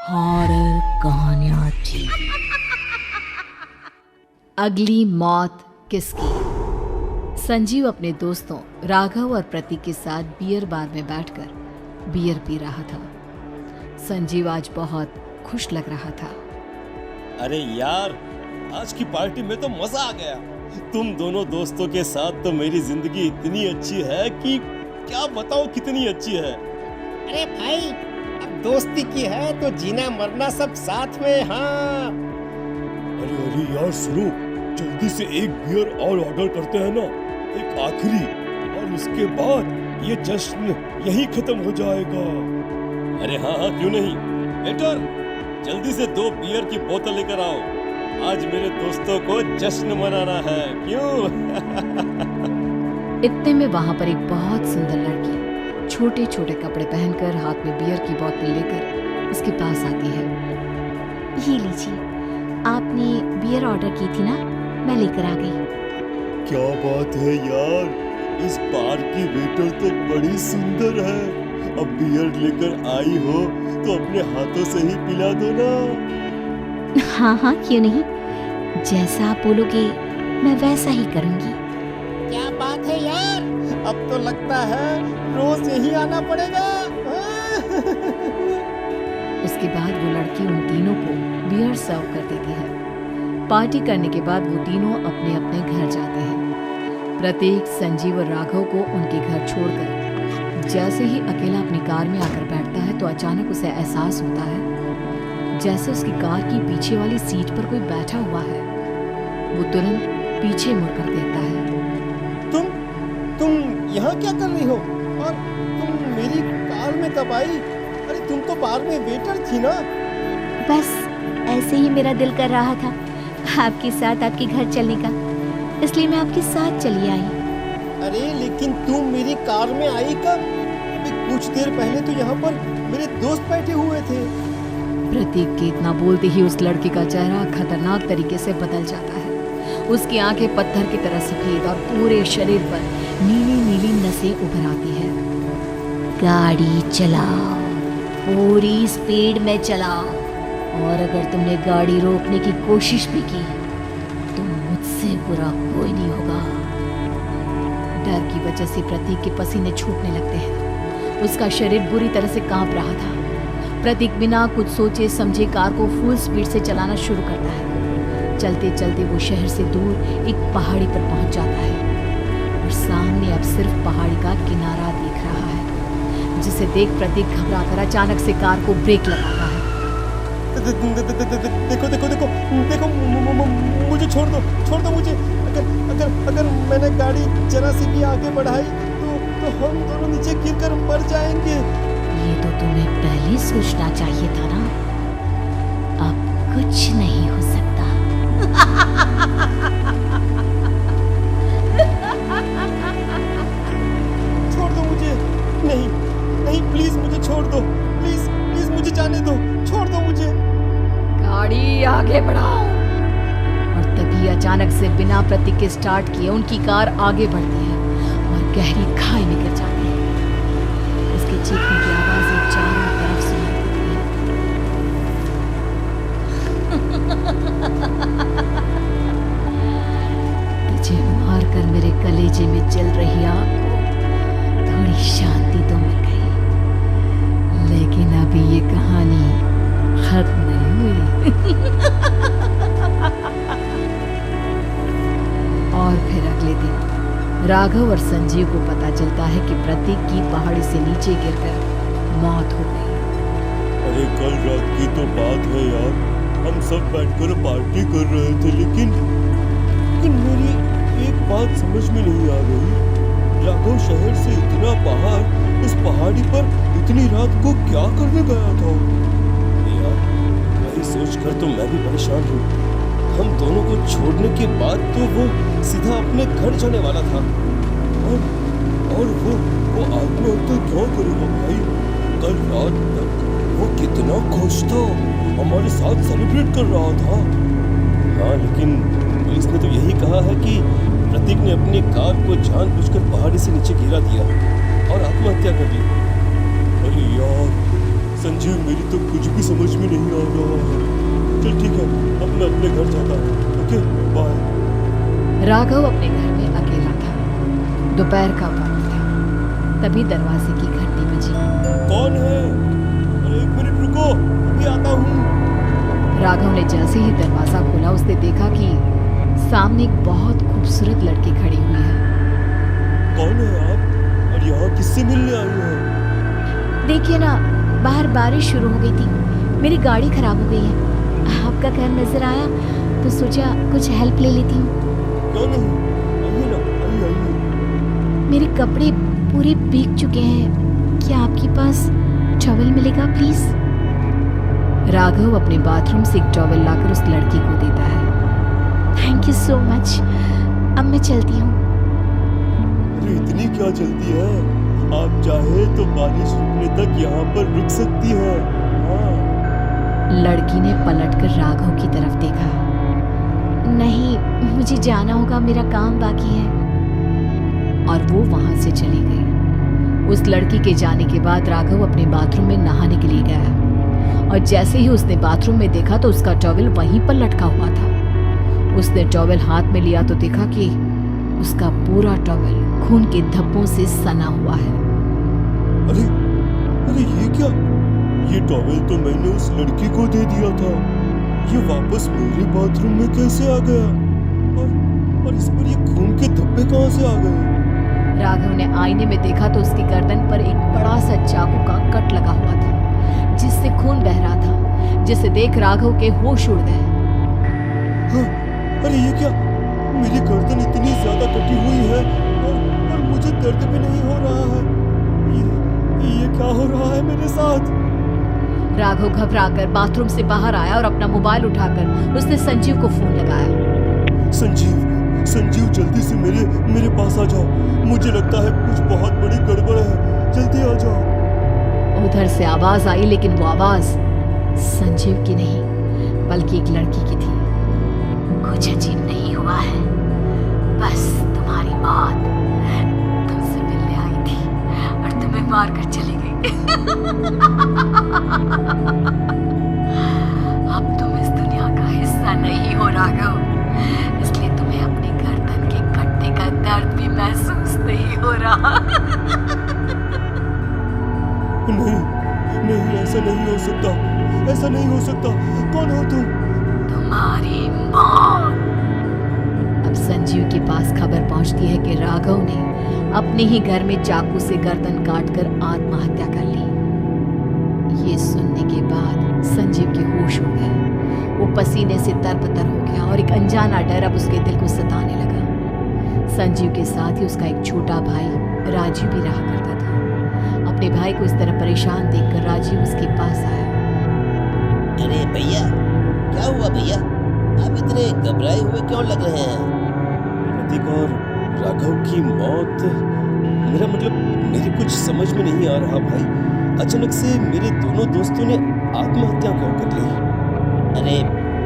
Horror कहानियां थी। अगली मौत किसकी? संजीव अपने दोस्तों राघव और प्रतीक के साथ बियर बार में बैठकर बियर पी रहा था। संजीव आज बहुत खुश लग रहा था। अरे यार, आज की पार्टी में तो मजा आ गया। तुम दोनों दोस्तों के साथ तो मेरी जिंदगी इतनी अच्छी है कि क्या बताओ कितनी अच्छी है। अरे भाई, अब दोस्ती की है तो जीना मरना सब साथ में। हाँ अरे यार सुनो, जल्दी से एक बियर और ऑर्डर करते हैं ना, एक आखिरी, और उसके बाद ये जश्न यही खत्म हो जाएगा। अरे हाँ, क्यों नहीं। वेटर, जल्दी से 2 बियर की बोतल लेकर आओ। आज मेरे दोस्तों को जश्न मनाना है, क्यों? इतने में वहां पर एक बहुत सुंदर लड़की छोटे छोटे कपड़े पहनकर हाथ में बियर की बोतल लेकर उसके पास आती है। ये लीजिए, आपने बियर ऑर्डर की थी ना, मैं लेकर आ गई। क्या बात है यार, इस बार की वेटर तो बड़ी सुंदर है। अब बियर लेकर आई हो तो अपने हाथों से ही पिला दो ना। हाँ हाँ, क्यों नहीं, जैसा आप बोलोगे मैं वैसा ही करूँगी। क्या बात है यार, अब तो लगता है रोज यही आना पड़ेगा। उसके बाद वो लड़की उन तीनों को बियर सर्व कर देती है। पार्टी करने के बाद वो तीनों अपने अपने घर जाते हैं। प्रतीक संजीव और राघव को उनके घर छोड़कर जैसे ही अकेला अपनी कार में आकर बैठता है तो अचानक उसे एहसास होता है जैसे उसकी कार की पीछे वाली सीट पर कोई बैठा हुआ है। वो तुरंत पीछे मुड़कर देखता है। तुम यहाँ क्या कर रही हो? और तुम मेरी कार में कब आई? अरे तुम तो बार में वेटर थी ना। बस ऐसे ही मेरा दिल कर रहा था आपके साथ आपके घर चलने का, इसलिए मैं आपके साथ चली आई। अरे लेकिन तुम मेरी कार में आई कब? अभी कुछ देर पहले तो यहाँ पर मेरे दोस्त बैठे हुए थे। प्रतीक के इतना बोलते ही उस लड़के का चेहरा खतरनाक तरीके से बदल जाता है। उसकी आंखें पत्थर की तरह सफेद और पूरे शरीर पर नीली नीली नसें उभर आती है। गाड़ी चलाओ, पूरी स्पीड में चलाओ, और अगर तुमने गाड़ी रोकने की कोशिश भी की तो मुझसे बुरा कोई नहीं होगा। डर की वजह से प्रतीक के पसीने छूटने लगते हैं। उसका शरीर बुरी तरह से कांप रहा था। प्रतीक बिना कुछ सोचे समझे कार को फुल स्पीड से चलाना शुरू करता है। चलते चलते वो शहर से दूर एक पहाड़ी पर पहुंच जाता है और सामने अब सिर्फ पहाड़ी का किनारा दिख रहा है, जिसे देख प्रतीक घबराकर अचानक से कार को ब्रेक लगाता है। देखो देखो देखो देखो, मुझे छोड़ दो मुझे। अगर मैंने गाड़ी जरा सी भी आगे बढ़ाई तो हम दोनों नीचे गिरकर मर जाएंगे। ये तो तुम्हें पहले सोचना चाहिए था ना। अब कुछ नहीं हो सकता। छोड़ दो मुझे। नहीं प्लीज मुझे छोड़ दो। प्लीज मुझे जाने दो। छोड़ दो मुझे। गाड़ी आगे बढ़ाओ। और तभी अचानक से बिना प्रतीक के स्टार्ट किए उनकी कार आगे बढ़ती है और गहरी खाई में गिर जाती है। उसके चीखने की आवाजें चारों तरफ सुनाई देती है। तुझे मारकर मेरे कलेजे में जल रही आग को थोड़ी शांति तो मिल गई, लेकिन अभी ये कहानी खत्म नहीं हुई। और फिर अगले दिन राघव और संजीव को पता चलता है कि प्रतीक की पहाड़ी से नीचे गिरकर मौत हो गई। अरे कल रात की तो बात है यार, हम सब बैठकर पार्टी कर रहे थे, लेकिन मेरी एक बात समझ में नहीं आ रही। राघव शहर से इतना बाहर उस पहाड़ी पर इतनी रात को क्या करने गया था यार? वही सोचकर तो मैं भी परेशान हूँ। हम दोनों को छोड़ने के बाद तो वो सीधा अपने घर जाने वाला था, और वो आत्महत्या क्यों करेगा भाई? कल रात तक वो कितना खुश था, हमारे साथ सेलिब्रेट कर रहा था। हाँ, लेकिन पुलिस ने तो यही कहा है कि प्रतीक ने अपनी कार को जानबूझकर पहाड़ी से नीचे गिरा दिया और आत्महत्या कर ली। अरे यार, संजीव मेरी तो कुछ भी समझ में नहीं आ रहा है। चल ठीक है, अब मैं अपने घर जाता हूँ। Okay bye. राघव अपने घर में अकेला था। दोपहर का वक्त था। तभी दरवाजे की घंटी बजी। कौन है? अरे 1 मिनट रुको, अभी आता हूँ। राघव ने जैसे ही दरवाजा खोला उसने देखा कि सामने एक बहुत खूबसूरत लड़की खड़ी हुई है। कौन है आप और यहाँ किससे मिलने आई हैं? देखिए ना, बाहर बारिश शुरू हो गई थी, मेरी गाड़ी खराब हो गई है। आपका घर नजर आया तो सोचा कुछ हेल्प ले लेती हूँ। क्यों नहीं, आइए ना, आइए। मेरे कपड़े पूरे भीग चुके हैं, क्या आपके पास टॉवल मिलेगा प्लीज? राघव अपने बाथरूम से एक टॉवल लाकर उस लड़की को देता है। थैंक यू सो मच, अब मैं चलती हूँ। अरे इतनी क्या जल्दी है? आप चाहे तो बारिश रुकने तक यहाँ पर रुक सकती हैं। हाँ। लड़की ने पलटकर राघव की तरफ देखा। नहीं, मुझे जाना होगा, मेरा काम बाकी है। और वो वहां से चली गई। उस लड़की के जाने के बाद राघव अपने बाथरूम में नहाने के लिए गया और जैसे ही उसने बाथरूम में देखा तो उसका टॉवल वहीं पर लटका हुआ था। उसने टॉवल हाथ में लिया तो देखा कि उसका पूरा टॉवल खून के धब्बों से सना हुआ है। अरे अरे ये क्या? ये टॉवल तो मैंने उस लड़की को दे दिया था। ये वापस मेरे बाथरूम में कैसे आ गया? और इस पर ये खून के धब्बे कहाँ से आ गए? राघव ने आईने में देखा तो उसकी गर्दन पर एक बड़ा सा चाकू का कट लगा हुआ था जिससे खून बह रहा था, जिसे देख राघव के होश उड़ गए। हाँ, अरे ये क्या? मेरी गर्दन इतनी ज्यादा कटी हुई है और मुझे दर्द भी नहीं हो रहा है। ये क्या हो रहा है मेरे साथ? राघव घबराकर बाथरूम से बाहर आया और अपना मोबाइल उठाकर उसने संजीव को फोन लगाया। संजीव जल्दी से मेरे पास आ जाओ। मुझे लगता है कुछ बहुत बड़ी गड़बड़ है, जल्दी आ जाओ। उधर से आवाज आई लेकिन वो आवाज संजीव की नहीं बल्कि एक लड़की की थी। कुछ अजीब नहीं हुआ है, बस तुम्हारी मौत तुमसे मिलने आई थी और तुम्हें मार कर चली गई। अब तुम इस दुनिया का हिस्सा नहीं हो राघव, इसलिए तुम्हें अपनी गर्दन के कटने का दर्द भी महसूस नहीं हो रहा। नहीं, ऐसा नहीं हो सकता, ऐसा नहीं हो सकता। कौन हो तुम? तुम्हारी मौत। अब संजीव के पास खबर पहुंचती है कि राघव ने अपने ही घर में चाकू से गर्दन काटकर आत्महत्या कर ली। ये सुनने के बाद संजीव के होश उड़ गए। वो पसीने से तरबतर हो गया और एक अनजाना डर अब उसके दिल को सताने लगा। संजीव के साथ ही उसका एक छोटा भाई राजीव भी रहा करता था। अपने भाई को इस तरह परेशान देखकर राजीव उसके पास आया। अरे भैया, क्या हुआ भैया? आप इतने घबराए हुए क्यों लग रहे हैं? प्रतीक और राघव की मौत, मेरा मतलब मेरे कुछ समझ में नहीं आ रहा भाई। अचानक से मेरे दोनों दोस्तों ने आत्महत्या क्यों कर ली? अरे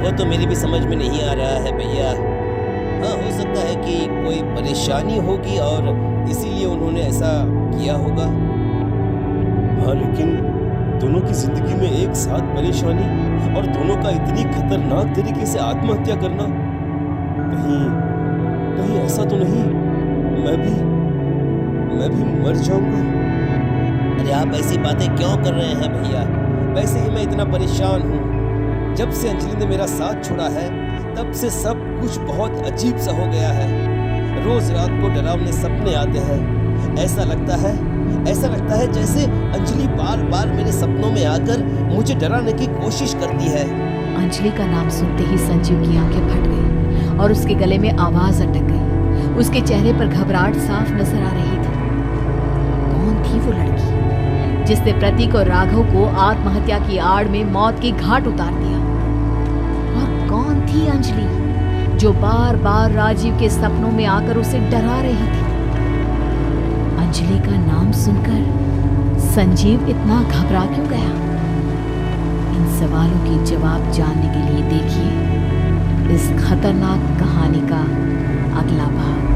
वो तो मेरी भी समझ में नहीं आ रहा है भैया। हाँ, हो सकता है कि कोई परेशानी होगी और इसीलिए उन्होंने ऐसा किया होगा। हाँ, लेकिन दोनों की जिंदगी में एक साथ परेशानी और दोनों का इतनी खतरनाक तरीके से आत्महत्या करना, कहीं ऐसा तो नहीं मैं भी मर जाऊंगा? अरे आप ऐसी बातें क्यों कर रहे हैं भैया? वैसे ही मैं इतना परेशान हूँ। जब से अंजलि ने मेरा साथ छोड़ा है तब से सब कुछ बहुत अजीब सा हो गया है। रोज रात को डरावने सपने आते हैं। ऐसा लगता है जैसे अंजलि बार बार मेरे सपनों में आकर मुझे डराने की कोशिश करती है। अंजलि का नाम सुनते ही संजीव की आंखें फट गई और उसके गले में आवाज अटक गई। उसके चेहरे पर घबराहट साफ नजर आ रही थी। कौन थी वो लड़की जिसने प्रतीक और राघव को आत्महत्या की आड़ में मौत की घाट उतार दिया? और कौन थी अंजलि जो बार बार राजीव के सपनों में आकर उसे डरा रही थी? अंजलि का नाम सुनकर संजीव इतना घबरा क्यों गया? इन सवालों के जवाब जानने के लिए देखिए इस खतरनाक कहानी का अगला भाग।